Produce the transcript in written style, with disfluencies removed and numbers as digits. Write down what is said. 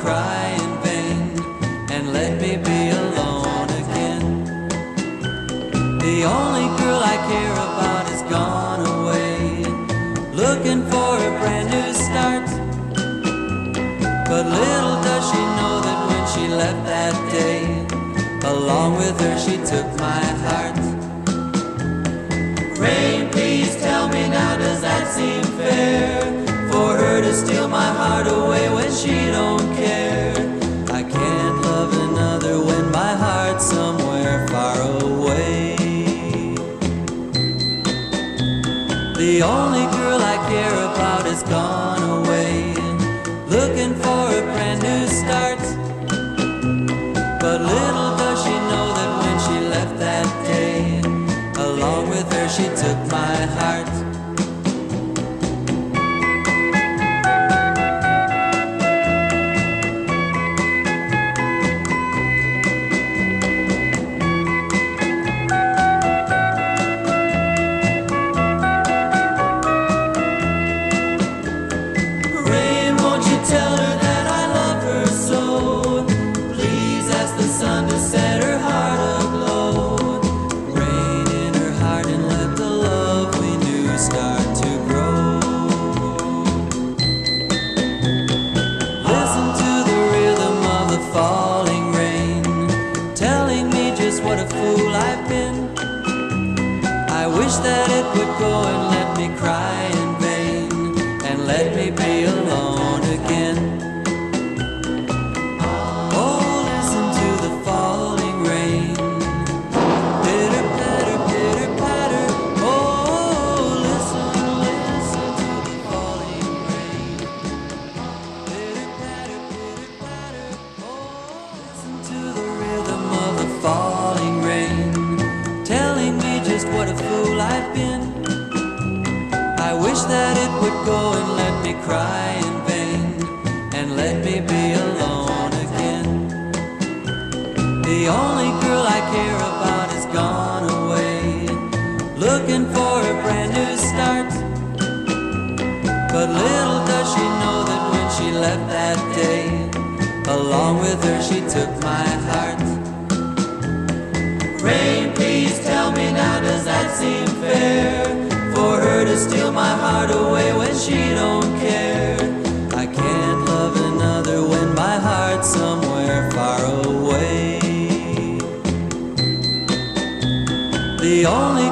cry in vain and let me be alone again. The only girl I care about has gone away, looking for a brand new start. But little does she know that when she left that day, along with her she took my heart. Rain, please tell me now, does that seem fair? For her to steal my heart away when she don't care. I can't love another when my heart's somewhere far away. The only girl I care about has gone away, looking for a brand new start. But little does she know that when she left that day, along with her she took my heart. That it would go and let me cry in vain and let me be alone again. Oh, listen to the falling rain, pitter patter, pitter patter. Oh, listen, listen to the falling rain, pitter patter, pitter patter. Oh, listen to the rhythm of the falling rain, telling me just what a fool I've been. I wish that it would go and let me cry in vain and let me be alone again. The only girl I care about has gone away, looking for a brand new start. But little does she know that when she left that day, along with her she took my heart. Rain, please tell me now, does that seem fair? For her to steal my heart away when she don't care. I can't love another when my heart's somewhere far away. The only